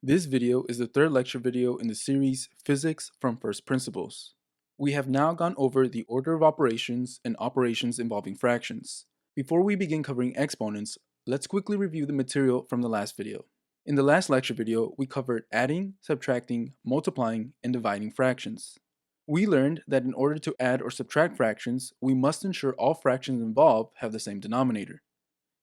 This video is the third lecture video in the series Physics from First Principles. We have now gone over the order of operations and operations involving fractions. Before we begin covering exponents, let's quickly review the material from the last video. In the last lecture video, we covered adding, subtracting, multiplying, and dividing fractions. We learned that in order to add or subtract fractions, we must ensure all fractions involved have the same denominator.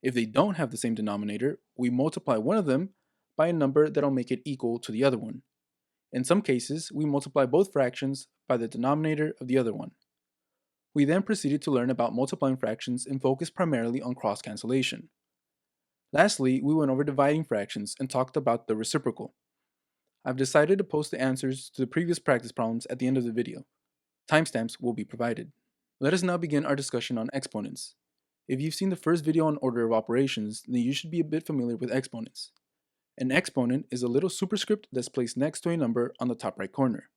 If they don't have the same denominator, we multiply one of them by a number that'll make it equal to the other one. In some cases, we multiply both fractions by the denominator of the other one. We then proceeded to learn about multiplying fractions and focused primarily on cross-cancellation. Lastly, we went over dividing fractions and talked about the reciprocal. I've decided to post the answers to the previous practice problems at the end of the video. Timestamps will be provided. Let us now begin our discussion on exponents. If you've seen the first video on order of operations, then you should be a bit familiar with exponents. An exponent is a little superscript that's placed next to a number on the top right corner.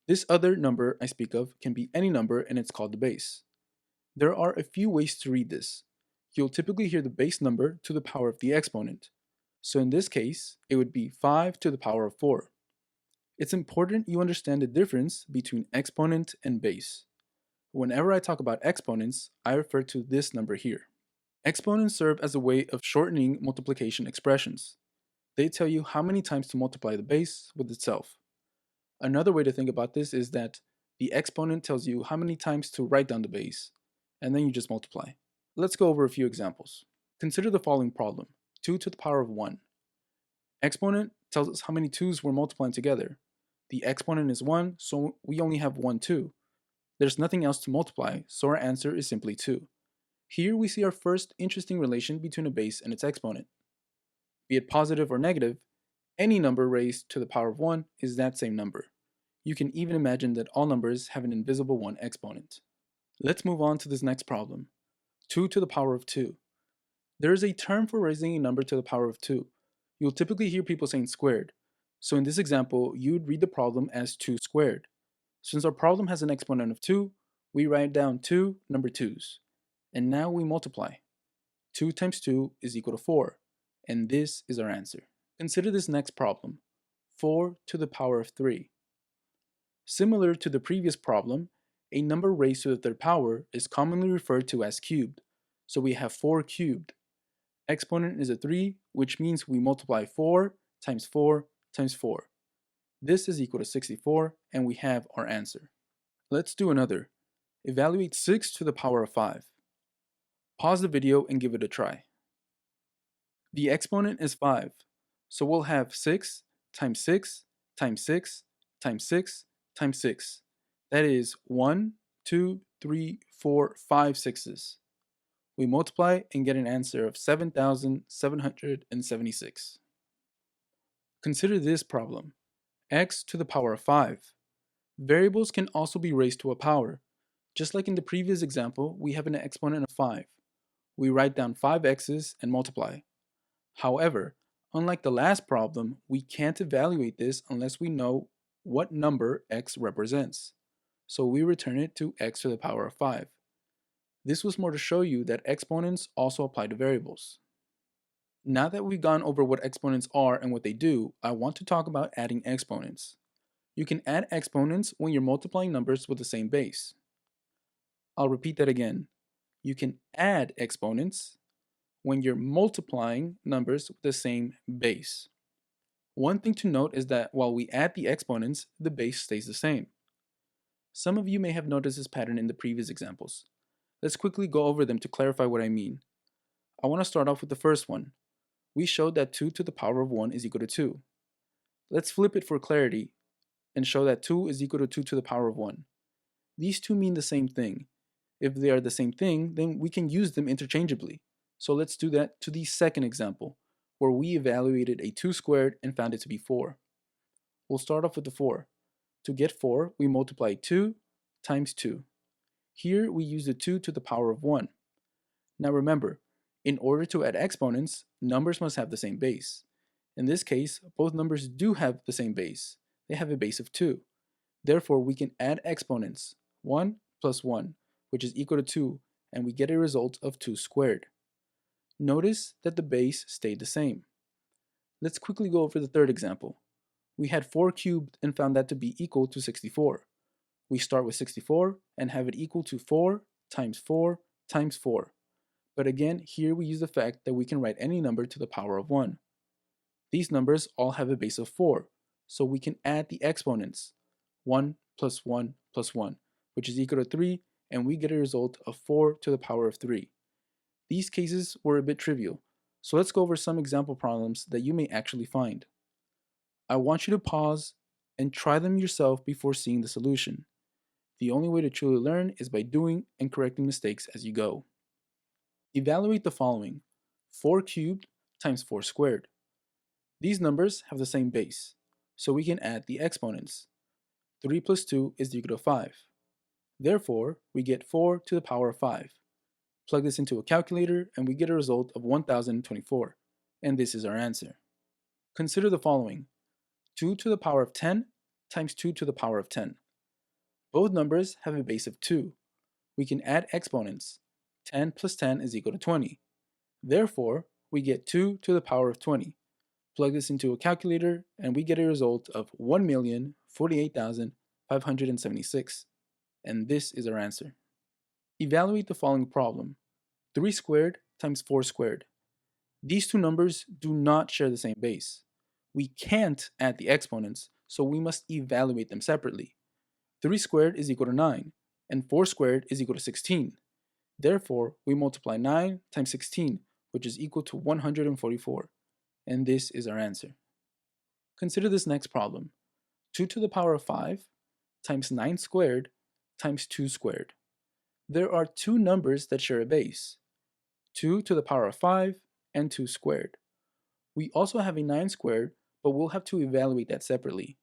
This other number I speak of can be any number and it's called the base. There are a few ways to read this. You'll typically hear the base number to the power of the exponent. So in this case, it would be 5 to the power of 4. It's important you understand the difference between exponent and base. Whenever I talk about exponents, I refer to this number here. Exponents serve as a way of shortening multiplication expressions. They tell you how many times to multiply the base with itself. Another way to think about this is that the exponent tells you how many times to write down the base, and then you just multiply. Let's go over a few examples. Consider the following problem, 2 to the power of 1. Exponent tells us how many 2's we're multiplying together. The exponent is 1, so we only have 1 2. There's nothing else to multiply, so our answer is simply 2. Here we see our first interesting relation between a base and its exponent. Be it positive or negative, any number raised to the power of 1 is that same number. You can even imagine that all numbers have an invisible 1 exponent. Let's move on to this next problem. 2 to the power of 2. There is a term for raising a number to the power of 2. You'll typically hear people saying squared. So in this example, you'd read the problem as 2 squared. Since our problem has an exponent of 2, we write down 2 number 2's. And now we multiply. 2 times 2 is equal to 4. And this is our answer. Consider this next problem, 4 to the power of 3. Similar to the previous problem, a number raised to the third power is commonly referred to as cubed, so we have 4 cubed. Exponent is a 3, which means we multiply 4 times 4 times 4. This is equal to 64, and we have our answer. Let's do another. Evaluate 6 to the power of 5. Pause the video and give it a try. The exponent is 5, so we'll have 6 times 6 times 6 times 6 times 6. That is 1, 2, 3, 4, 5 sixes. We multiply and get an answer of 7,776. Consider this problem, x to the power of 5. Variables can also be raised to a power. Just like in the previous example, we have an exponent of 5. We write down 5 x's and multiply. However, unlike the last problem, we can't evaluate this unless we know what number x represents. So we return it to x to the power of 5. This was more to show you that exponents also apply to variables. Now that we've gone over what exponents are and what they do, I want to talk about adding exponents. You can add exponents when you're multiplying numbers with the same base. I'll repeat that again. You can add exponents when you're multiplying numbers with the same base. One thing to note is that while we add the exponents, the base stays the same. Some of you may have noticed this pattern in the previous examples. Let's quickly go over them to clarify what I mean. I want to start off with the first one. We showed that 2 to the power of 1 is equal to 2. Let's flip it for clarity and show that 2 is equal to 2 to the power of 1. These two mean the same thing. If they are the same thing, then we can use them interchangeably. So let's do that to the second example, where we evaluated a 2 squared and found it to be 4. We'll start off with the 4. To get 4, we multiply 2 times 2. Here we use the 2 to the power of 1. Now remember, in order to add exponents, numbers must have the same base. In this case, both numbers do have the same base. They have a base of 2. Therefore, we can add exponents, 1 plus 1, which is equal to 2, and we get a result of 2 squared. Notice that the base stayed the same. Let's quickly go over the third example. We had 4 cubed and found that to be equal to 64. We start with 64 and have it equal to 4 times 4 times 4. But again, here we use the fact that we can write any number to the power of 1. These numbers all have a base of 4, so we can add the exponents. 1 plus 1 plus 1, which is equal to 3, and we get a result of 4 to the power of 3. These cases were a bit trivial, so let's go over some example problems that you may actually find. I want you to pause and try them yourself before seeing the solution. The only way to truly learn is by doing and correcting mistakes as you go. Evaluate the following: 4 cubed times 4 squared. These numbers have the same base, so we can add the exponents. 3 plus 2 is equal to 5. Therefore, we get 4 to the power of 5. Plug this into a calculator and we get a result of 1024, and this is our answer. Consider the following: 2 to the power of 10 times 2 to the power of 10. Both numbers have a base of 2. We can add exponents. 10 plus 10 is equal to 20. Therefore, we get 2 to the power of 20. Plug this into a calculator and we get a result of 1,048,576. And this is our answer. Evaluate the following problem: 3 squared times 4 squared. These two numbers do not share the same base. We can't add the exponents, so we must evaluate them separately. 3 squared is equal to 9, and 4 squared is equal to 16. Therefore, we multiply 9 times 16, which is equal to 144. And this is our answer. Consider this next problem: 2 to the power of 5 times 9 squared times 2 squared. There are two numbers that share a base: 2 to the power of 5 and 2 squared. We also have a 9 squared, but we'll have to evaluate that separately.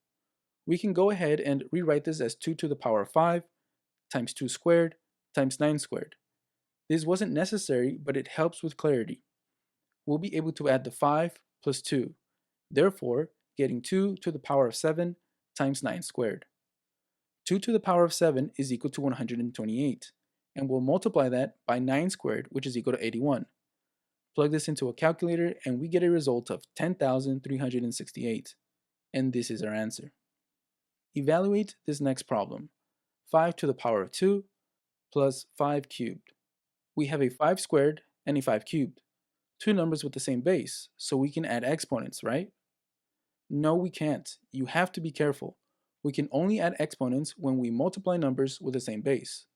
We can go ahead and rewrite this as 2 to the power of 5 times 2 squared times 9 squared. This wasn't necessary, but it helps with clarity. We'll be able to add the 5 plus 2, therefore getting 2 to the power of 7 times 9 squared. 2 to the power of 7 is equal to 128, and we'll multiply that by 9 squared, which is equal to 81. Plug this into a calculator and we get a result of 10,368, and this is our answer. Evaluate this next problem: 5 to the power of 2 plus 5 cubed. We have a 5 squared and a 5 cubed, two numbers with the same base, so we can add exponents, right? No, we can't. You have to be careful. We can only add exponents when we multiply numbers with the same base.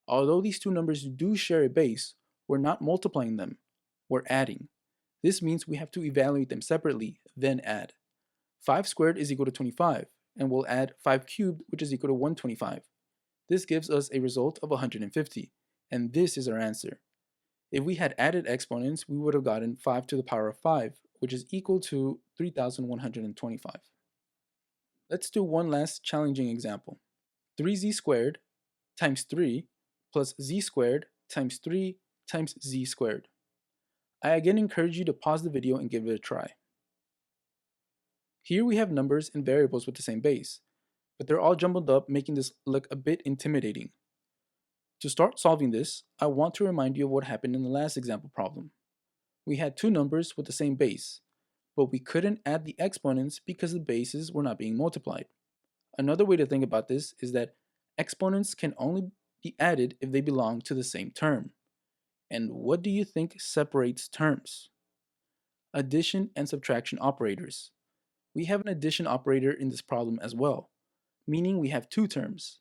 Although these two numbers do share a base, we're not multiplying them, we're adding. This means we have to evaluate them separately, then add. 5 squared is equal to 25, and we'll add 5 cubed, which is equal to 125. This gives us a result of 150, and this is our answer. If we had added exponents, we would have gotten 5 to the power of 5, which is equal to 3,125. Let's do one last challenging example: 3z squared times 3 plus z squared times 3 times z squared. I again encourage you to pause the video and give it a try. Here we have numbers and variables with the same base, but they're all jumbled up, making this look a bit intimidating. To start solving this, I want to remind you of what happened in the last example problem. We had two numbers with the same base, but we couldn't add the exponents because the bases were not being multiplied. Another way to think about this is that exponents can only be added if they belong to the same term. And what do you think separates terms? Addition and subtraction operators. We have an addition operator in this problem as well, meaning we have two terms.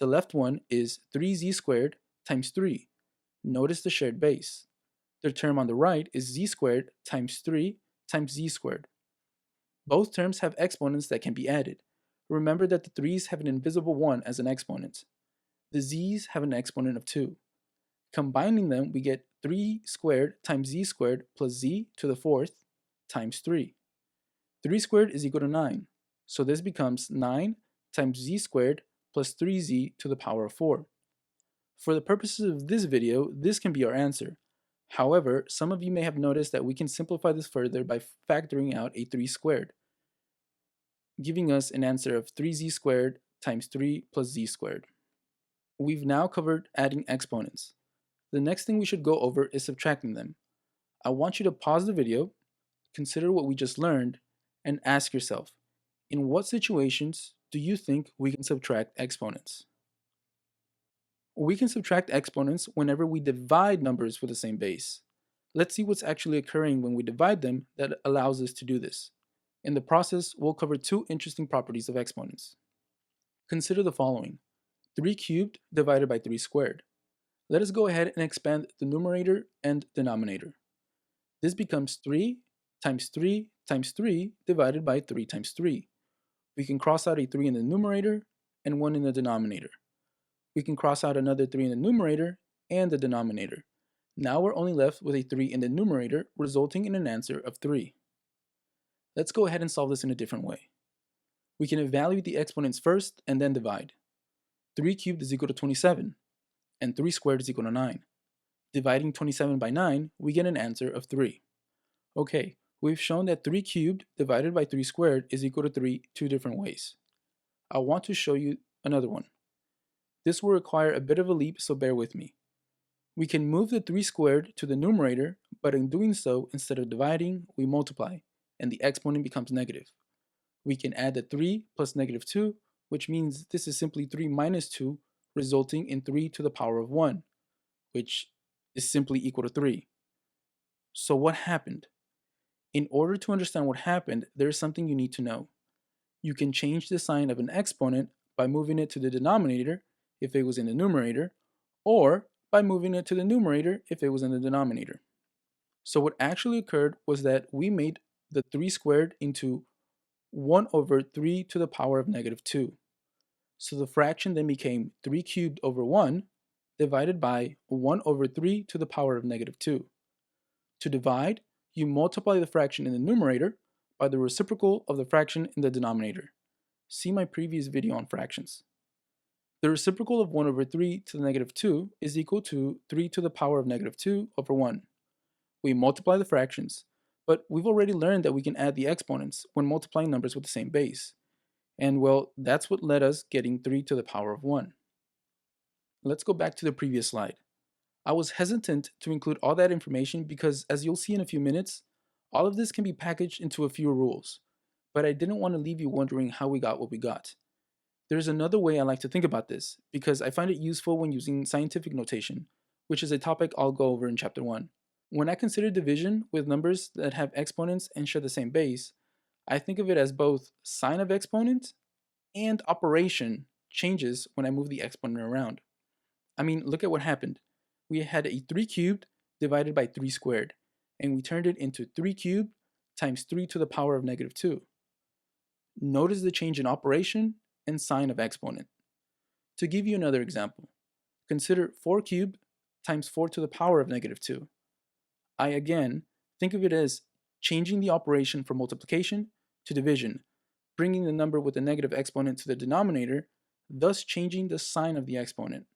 The left one is 3z squared times 3. Notice the shared base. The term on the right is z squared times 3 times z squared. Both terms have exponents that can be added. Remember that the 3's have an invisible 1 as an exponent. The z's have an exponent of 2. Combining them, we get 3 squared times z squared plus z to the fourth times 3. 3 squared is equal to 9, so this becomes 9 times z squared plus 3z to the power of 4. For the purposes of this video, this can be our answer. However, some of you may have noticed that we can simplify this further by factoring out a 3 squared, giving us an answer of 3z squared times 3 plus z squared. We've now covered adding exponents. The next thing we should go over is subtracting them. I want you to pause the video, Consider what we just learned and ask yourself, in what situations do you think we can subtract exponents? We can subtract exponents whenever we divide numbers with the same base. Let's see what's actually occurring when we divide them that allows us to do this. In the process, we'll cover two interesting properties of exponents. Consider the following: 3 cubed divided by 3 squared. Let us go ahead and expand the numerator and denominator. This becomes 3 times 3 times 3 divided by 3 times 3. We can cross out a 3 in the numerator and 1 in the denominator. We can cross out another 3 in the numerator and the denominator. Now we're only left with a 3 in the numerator, resulting in an answer of 3. Let's go ahead and solve this in a different way. We can evaluate the exponents first and then divide. 3 cubed is equal to 27, and 3 squared is equal to 9. Dividing 27 by 9, we get an answer of 3. Okay, we've shown that 3 cubed divided by 3 squared is equal to 3 two different ways. I want to show you another one. This will require a bit of a leap, so bear with me. We can move the 3 squared to the numerator, but in doing so, instead of dividing, we multiply, and the exponent becomes negative. We can add the 3 plus negative 2, which means this is simply 3 minus 2, resulting in 3 to the power of 1, which is simply equal to 3. So what happened? In order to understand what happened, there is something you need to know. You can change the sign of an exponent by moving it to the denominator if it was in the numerator, or by moving it to the numerator if it was in the denominator. So what actually occurred was that we made the 3 squared into 1 over 3 to the power of negative 2. So the fraction then became 3 cubed over 1 divided by 1 over 3 to the power of negative 2. To divide, you multiply the fraction in the numerator by the reciprocal of the fraction in the denominator. See my previous video on fractions. The reciprocal of 1 over 3 to the negative 2 is equal to 3 to the power of negative 2 over 1. We multiply the fractions, but we've already learned that we can add the exponents when multiplying numbers with the same base. And well, that's what led us getting 3 to the power of 1. Let's go back to the previous slide. I was hesitant to include all that information because, as you'll see in a few minutes, all of this can be packaged into a few rules, but I didn't want to leave you wondering how we got what we got. There's another way I like to think about this, because I find it useful when using scientific notation, which is a topic I'll go over in Chapter 1. When I consider division with numbers that have exponents and share the same base, I think of it as both sign of exponent and operation changes when I move the exponent around. I mean, look at what happened. We had a 3 cubed divided by 3 squared, and we turned it into 3 cubed times 3 to the power of negative 2. Notice the change in operation and sign of exponent. To give you another example, consider 4 cubed times 4 to the power of negative 2. I again think of it as changing the operation from multiplication to division, bringing the number with a negative exponent to the denominator, thus changing the sign of the exponent.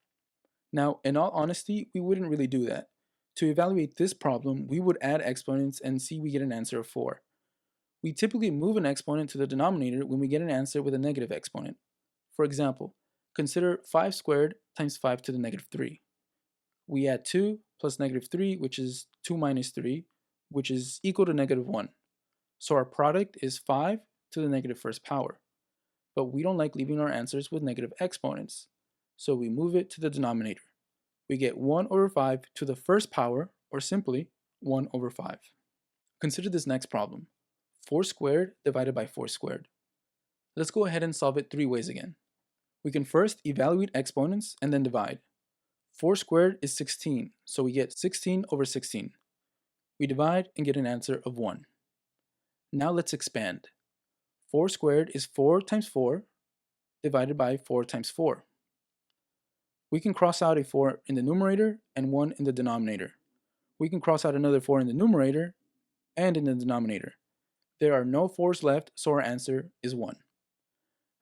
Now, in all honesty, we wouldn't really do that. To evaluate this problem, we would add exponents and see we get an answer of 4. We typically move an exponent to the denominator when we get an answer with a negative exponent. For example, consider 5 squared times 5 to the negative 3. We add 2 plus negative 3, which is 2 minus 3, which is equal to negative 1. So our product is 5 to the negative first power. But we don't like leaving our answers with negative exponents, so we move it to the denominator. We get 1 over 5 to the first power, or simply 1 over 5. Consider this next problem: 4 squared divided by 4 squared. Let's go ahead and solve it 3 ways again. We can first evaluate exponents and then divide. 4 squared is 16, so we get 16 over 16. We divide and get an answer of 1. Now let's expand. 4 squared is 4 times 4 divided by 4 times 4. We can cross out a 4 in the numerator and 1 in the denominator. We can cross out another 4 in the numerator and in the denominator. There are no 4's left, so our answer is 1.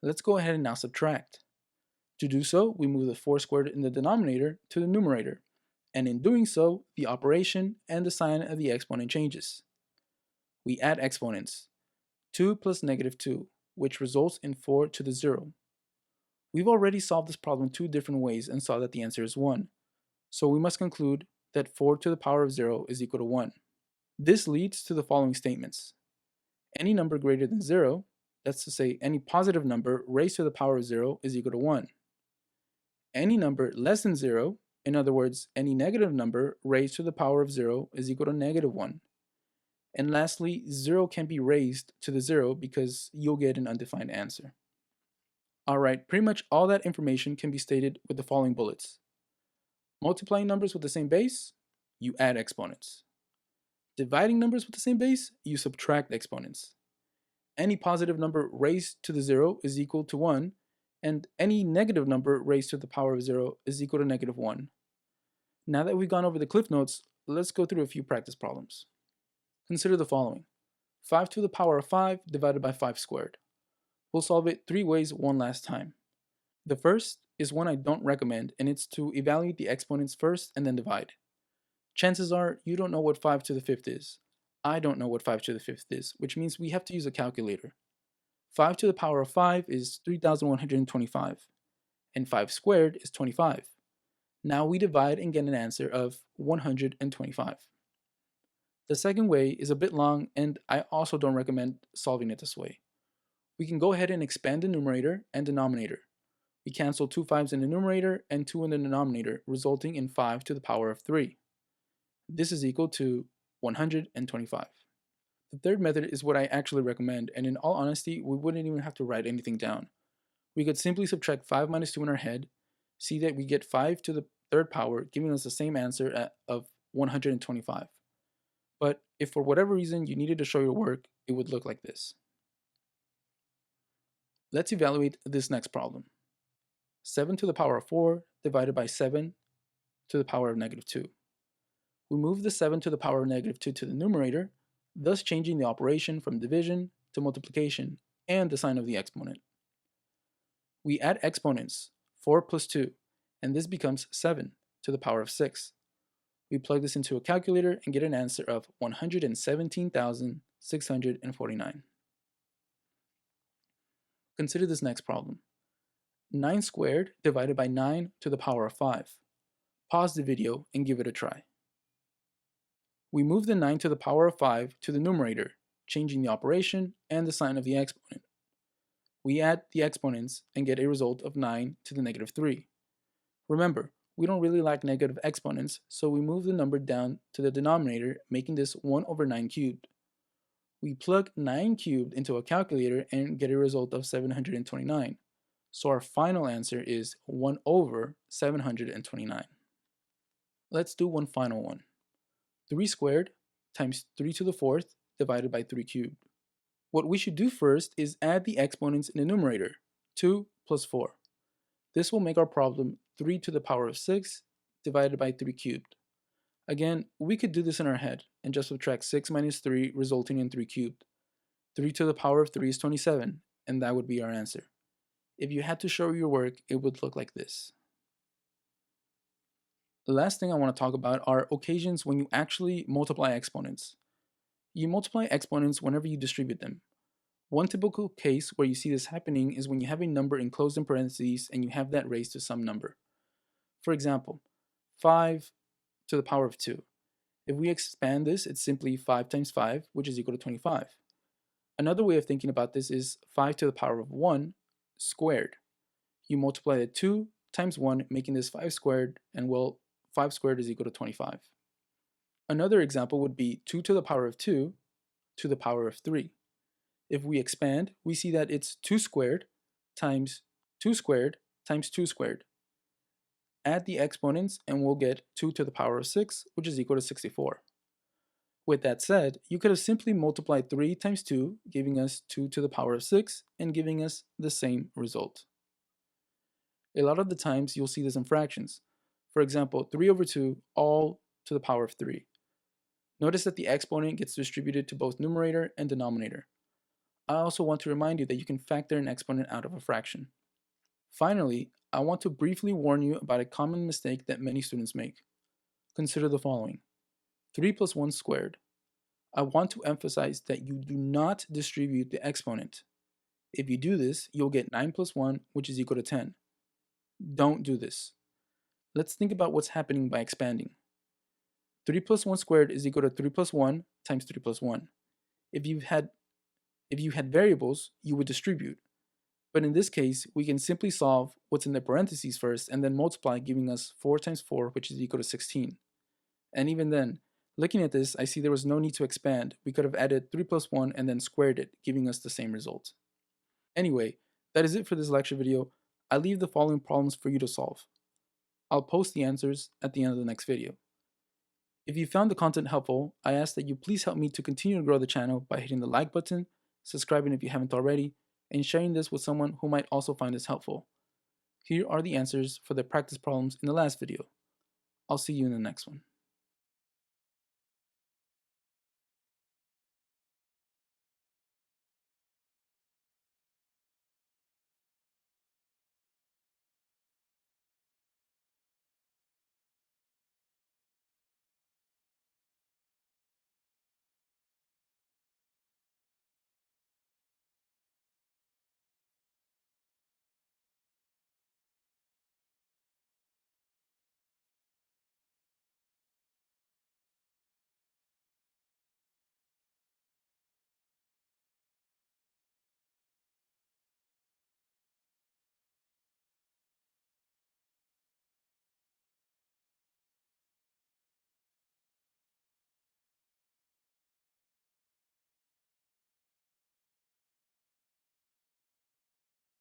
Let's go ahead and now subtract. To do so, we move the 4 squared in the denominator to the numerator, and in doing so, the operation and the sign of the exponent changes. We add exponents, 2 plus negative 2, which results in 4 to the 0. We've already solved this problem 2 different ways and saw that the answer is 1, so we must conclude that 4 to the power of 0 is equal to 1. This leads to the following statements. Any number greater than 0, that's to say any positive number raised to the power of 0 is equal to 1. Any number less than 0, in other words, any negative number raised to the power of 0 is equal to negative 1. And lastly, 0 can be raised to the 0 because you'll get an undefined answer. Alright, pretty much all that information can be stated with the following bullets. Multiplying numbers with the same base, you add exponents. Dividing numbers with the same base, you subtract exponents. Any positive number raised to the 0 is equal to 1, and any negative number raised to the power of 0 is equal to negative 1. Now that we've gone over the Cliff Notes, let's go through a few practice problems. Consider the following. 5 to the power of 5 divided by 5 squared. We'll solve it 3 ways one last time. The first is one I don't recommend, and it's to evaluate the exponents first and then divide. Chances are you don't know what 5 to the 5th is. I don't know what 5 to the 5th is, which means we have to use a calculator. 5 to the power of 5 is 3,125, and 5 squared is 25. Now we divide and get an answer of 125. The second way is a bit long, and I also don't recommend solving it this way. We can go ahead and expand the numerator and denominator. We cancel 2 5's in the numerator and 2 in the denominator, resulting in 5 to the power of 3. This is equal to 125. The third method is what I actually recommend, and in all honesty, we wouldn't even have to write anything down. We could simply subtract 5 minus 2 in our head, see that we get 5 to the third power, giving us the same answer of 125. But if for whatever reason you needed to show your work, it would look like this. Let's evaluate this next problem. 7 to the power of 4 divided by 7 to the power of negative 2. We move the 7 to the power of negative 2 to the numerator, thus changing the operation from division to multiplication and the sign of the exponent. We add exponents, 4 plus 2, and this becomes 7 to the power of 6. We plug this into a calculator and get an answer of 117,649. Consider this next problem. 9 squared divided by 9 to the power of 5. Pause the video and give it a try. We move the 9 to the power of 5 to the numerator, changing the operation and the sign of the exponent. We add the exponents and get a result of 9 to the negative 3. Remember, we don't really like negative exponents, so we move the number down to the denominator, making this 1 over 9 cubed. We plug 9 cubed into a calculator and get a result of 729. So our final answer is 1 over 729. Let's do one final one. 3 squared times 3 to the 4th divided by 3 cubed. What we should do first is add the exponents in the numerator, 2 plus 4. This will make our problem 3 to the power of 6 divided by 3 cubed. Again, we could do this in our head and just subtract 6 minus 3, resulting in 3 cubed. 3 to the power of 3 is 27, and that would be our answer. If you had to show your work, it would look like this. The last thing I want to talk about are occasions when you actually multiply exponents. You multiply exponents whenever you distribute them. One typical case where you see this happening is when you have a number enclosed in parentheses and you have that raised to some number. For example, 5 to the power of 2. If we expand this, it's simply 5 times 5, which is equal to 25. Another way of thinking about this is 5 to the power of 1 squared. You multiply the 2 times 1, making this 5 squared, and well, 5 squared is equal to 25. Another example would be 2 to the power of 2 to the power of 3. If we expand, we see that it's 2 squared times 2 squared times 2 squared. Add the exponents and we'll get 2 to the power of 6, which is equal to 64. With that said, you could have simply multiplied 3 times 2, giving us 2 to the power of 6, and giving us the same result. A lot of the times you'll see this in fractions. For example, 3 over 2 all to the power of 3. Notice that the exponent gets distributed to both numerator and denominator. I also want to remind you that you can factor an exponent out of a fraction. Finally, I want to briefly warn you about a common mistake that many students make. Consider the following. 3 plus 1 squared. I want to emphasize that you do not distribute the exponent. If you do this, you'll get 9 plus 1, which is equal to 10. Don't do this. Let's think about what's happening by expanding. 3 plus 1 squared is equal to 3 plus 1 times 3 plus 1. If you had variables, you would distribute. But in this case, we can simply solve what's in the parentheses first and then multiply, giving us 4 times 4, which is equal to 16. And even then, looking at this, I see there was no need to expand. We could have added 3 plus 1 and then squared it, giving us the same result. Anyway, that is it for this lecture video. I leave the following problems for you to solve. I'll post the answers at the end of the next video. If you found the content helpful, I ask that you please help me to continue to grow the channel by hitting the like button, subscribing if you haven't already, and sharing this with someone who might also find this helpful. Here are the answers for the practice problems in the last video. I'll see you in the next one.